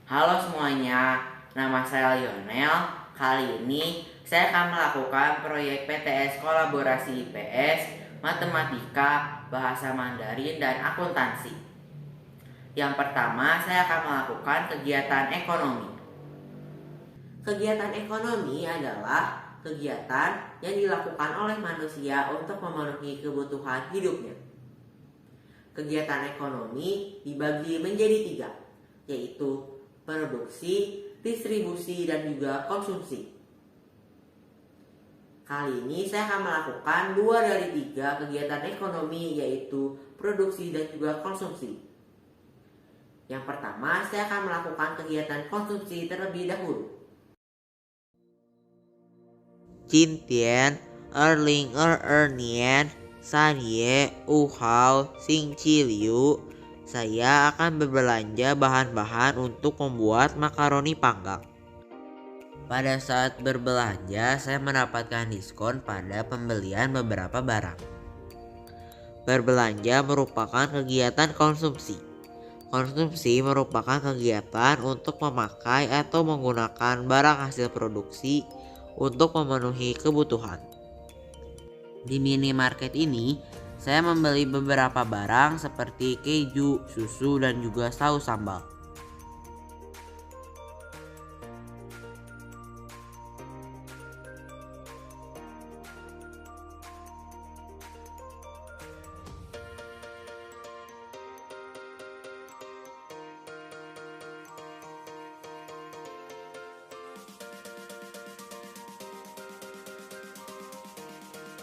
Halo semuanya, nama saya Lionel. Kali ini saya akan melakukan proyek PTS kolaborasi IPS, Matematika, Bahasa Mandarin, dan Akuntansi. Yang pertama, saya akan melakukan kegiatan ekonomi. Kegiatan ekonomi adalah kegiatan yang dilakukan oleh manusia untuk memenuhi kebutuhan hidupnya. Kegiatan ekonomi dibagi menjadi 3, yaitu produksi, distribusi, dan juga konsumsi. Kali ini saya akan melakukan 2 dari 3 kegiatan ekonomi, yaitu produksi dan juga konsumsi. Yang pertama, saya akan melakukan kegiatan konsumsi terlebih dahulu. 今天2022年3月5号星期六, saya akan berbelanja bahan-bahan untuk membuat makaroni panggang. Pada saat berbelanja, saya mendapatkan diskon pada pembelian beberapa barang. Berbelanja merupakan kegiatan konsumsi. Konsumsi merupakan kegiatan untuk memakai atau menggunakan barang hasil produksi untuk memenuhi kebutuhan. Di minimarket ini, saya membeli beberapa barang seperti keju, susu, dan juga saus sambal.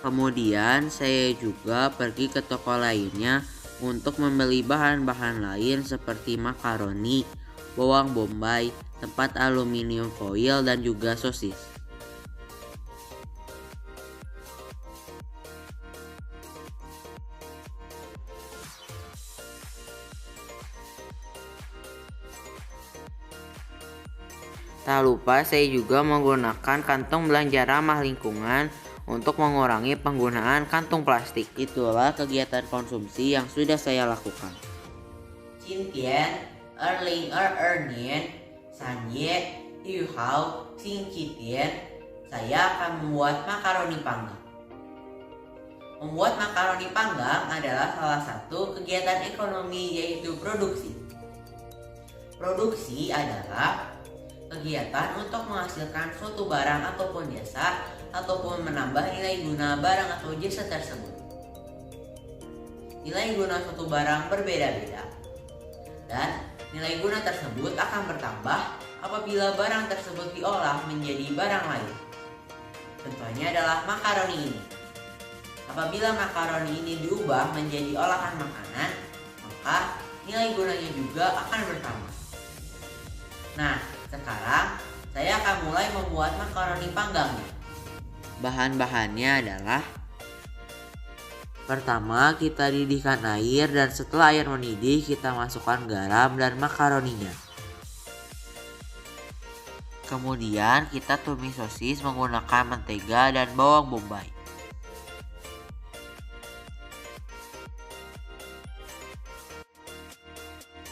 Kemudian saya juga pergi ke toko lainnya untuk membeli bahan-bahan lain seperti makaroni, bawang bombay, tempat aluminium foil, dan juga sosis. Tak lupa saya juga menggunakan kantong belanja ramah lingkungan untuk mengurangi penggunaan kantung plastik. Itulah kegiatan konsumsi yang sudah saya lakukan. 今天2022年3月1号星期天, saya akan membuat makaroni panggang. Membuat makaroni panggang adalah salah satu kegiatan ekonomi, yaitu produksi. Produksi adalah kegiatan untuk menghasilkan suatu barang ataupun jasa, ataupun menambah nilai guna barang atau jasa tersebut. Nilai guna suatu barang berbeda-beda, dan nilai guna tersebut akan bertambah apabila barang tersebut diolah menjadi barang lain. Contohnya adalah makaroni ini. Apabila makaroni ini diubah menjadi olahan makanan, maka nilai gunanya juga akan bertambah. Nah, sekarang saya akan mulai membuat makaroni panggangnya. Bahan-bahannya adalah: pertama, kita didihkan air, dan setelah air mendidih kita masukkan garam dan makaroninya. Kemudian kita tumis sosis menggunakan mentega dan bawang bombay.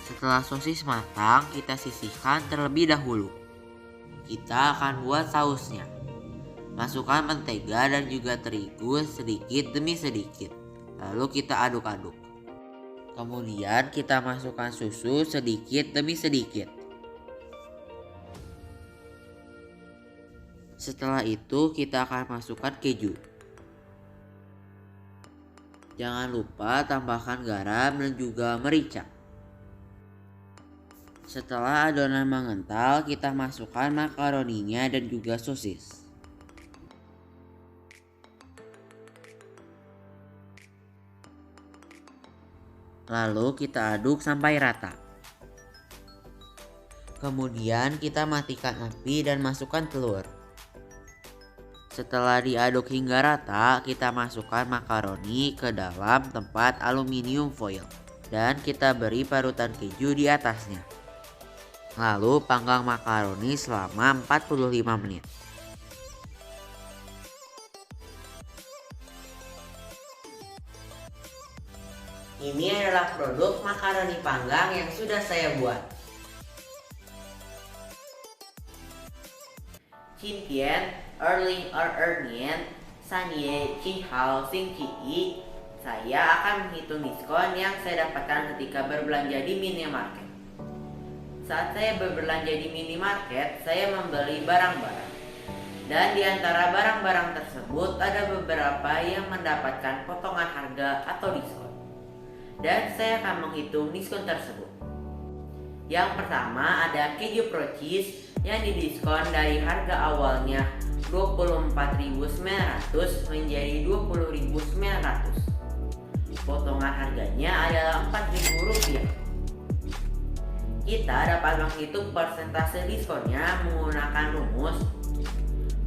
Setelah sosis matang, kita sisihkan terlebih dahulu. Kita akan buat sausnya. Masukkan mentega dan juga terigu sedikit demi sedikit. Lalu kita aduk-aduk. Kemudian kita masukkan susu sedikit demi sedikit. Setelah itu kita akan masukkan keju. Jangan lupa tambahkan garam dan juga merica. Setelah adonan mengental, kita masukkan makaroninya dan juga sosis. Lalu kita aduk sampai rata. Kemudian kita matikan api dan masukkan telur. Setelah diaduk hingga rata, kita masukkan makaroni ke dalam tempat aluminium foil dan kita beri parutan keju di atasnya. Lalu panggang makaroni selama 45 menit. Ini adalah produk makaroni panggang yang sudah saya buat. 今天2022年3月7号星期一, saya akan menghitung diskon yang saya dapatkan ketika berbelanja di minimarket. Saat saya berbelanja di minimarket, saya membeli barang-barang. Dan di antara barang-barang tersebut ada beberapa yang mendapatkan potongan harga atau diskon. Dan saya akan menghitung diskon tersebut. Yang pertama ada keju pro cheese yang didiskon dari harga awalnya 24.900 menjadi 20.900. Potongan harganya adalah Rp4.000. Kita dapat menghitung persentase diskonnya menggunakan rumus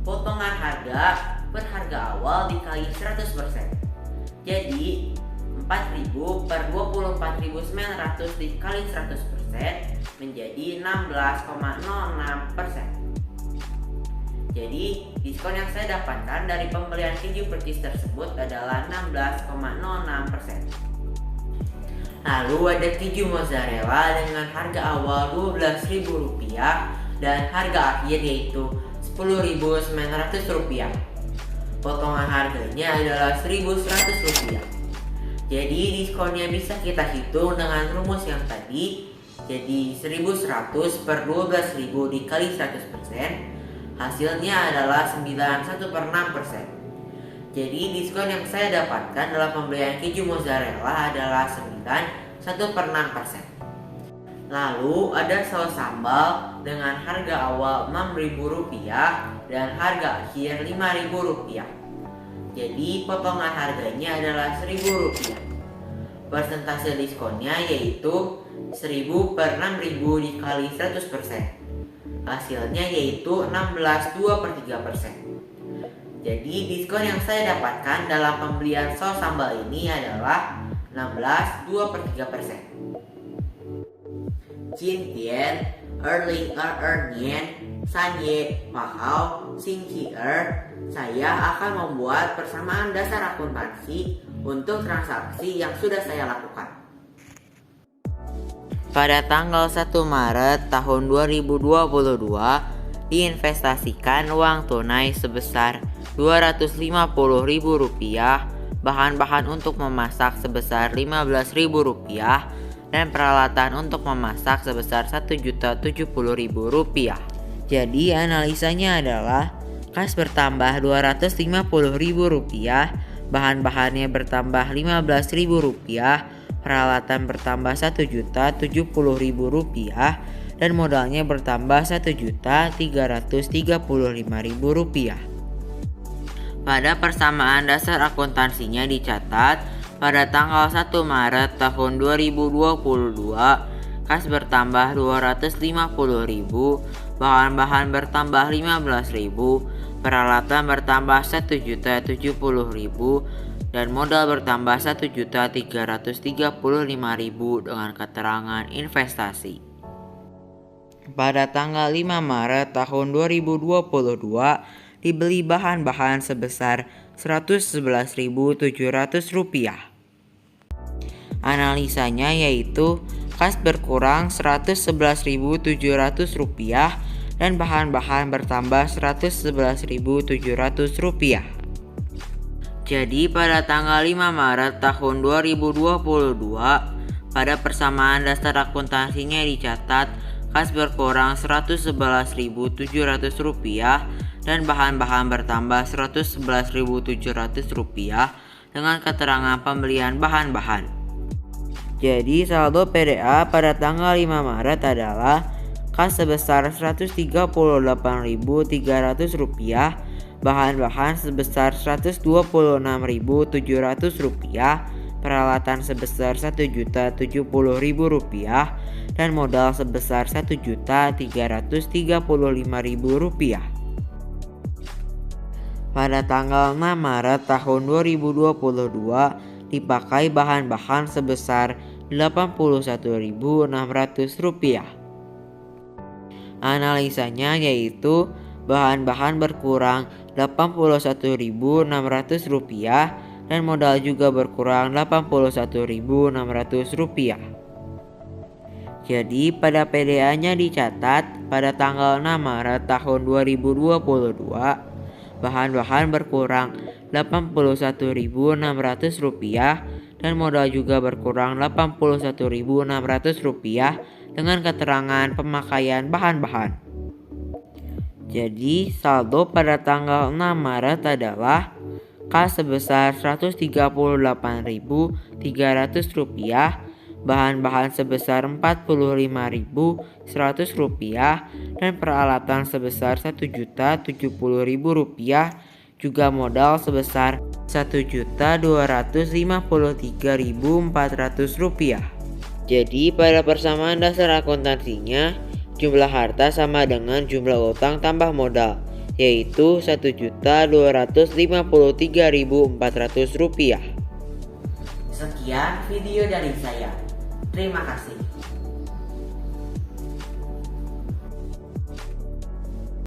potongan harga per harga awal dikali 100%. Jadi 4.000 per 24.900 dikali 100% menjadi 16,06%. Jadi diskon yang saya dapatkan dari pembelian keju pro cheese tersebut adalah 16,06%. Lalu ada keju mozzarella dengan harga awal Rp12.000 dan harga akhir yaitu Rp10.900. Potongan harganya adalah Rp1.100. Jadi diskonnya bisa kita hitung dengan rumus yang tadi. Jadi 1.100 per 12.000 dikali 100%, hasilnya adalah 91/6%. Jadi diskon yang saya dapatkan dalam pembelian keju mozzarella adalah 91/6%. Lalu ada saus sambal dengan harga awal Rp6.000 dan harga akhir Rp5.000. Jadi potongan harganya adalah Rp1.000. Persentase diskonnya yaitu 1.000 per 6.000 dikali 100%. Hasilnya yaitu 16,2/3%. Jadi diskon yang saya dapatkan dalam pembelian saus sambal ini adalah 16,2/3%. 今天2022年3月8号星期二, saya akan membuat persamaan dasar akuntansi untuk transaksi yang sudah saya lakukan. Pada tanggal 1 Maret tahun 2022, diinvestasikan uang tunai sebesar Rp250.000, bahan-bahan untuk memasak sebesar Rp15.000, dan peralatan untuk memasak sebesar Rp1.070.000. Jadi analisanya adalah kas bertambah Rp250.000, bahan-bahannya bertambah Rp15.000, peralatan bertambah Rp1.070.000, dan modalnya bertambah Rp1.335.000. Pada persamaan dasar akuntansinya dicatat pada tanggal 1 Maret tahun 2022, kas bertambah Rp250.000, bahan-bahan bertambah Rp15.000, peralatan bertambah Rp1.070.000, dan modal bertambah Rp1.335.000 dengan keterangan investasi. Pada tanggal 5 Maret tahun 2022, dibeli bahan-bahan sebesar Rp111.700. Analisanya yaitu kas berkurang Rp111.700 dan bahan-bahan bertambah Rp111.700. Jadi pada tanggal 5 Maret tahun 2022, pada persamaan dasar akuntansinya dicatat kas berkurang Rp111.700 dan bahan-bahan bertambah Rp111.700 dengan keterangan pembelian bahan-bahan. Jadi saldo PDA pada tanggal 5 Maret adalah kas sebesar Rp138.300, bahan-bahan sebesar Rp126.700, peralatan sebesar Rp1.070.000, dan modal sebesar Rp1.335.000. Pada tanggal 6 Maret tahun 2022 dipakai bahan-bahan sebesar Rp81.600. Analisanya yaitu bahan-bahan berkurang Rp81.600 dan modal juga berkurang Rp81.600. Jadi pada PDA-nya dicatat pada tanggal 6 Maret tahun 2022 bahan-bahan berkurang Rp81.600 dan modal juga berkurang Rp81.600 dengan keterangan pemakaian bahan-bahan. Jadi saldo pada tanggal 6 Maret adalah kas sebesar Rp138.300, bahan-bahan sebesar Rp45.100 dan peralatan sebesar Rp1.070.000, juga modal sebesar Rp1.253.400. Jadi pada persamaan dasar akuntansinya, jumlah harta sama dengan jumlah utang tambah modal, yaitu Rp1.253.400. Sekian video dari saya. Terima kasih.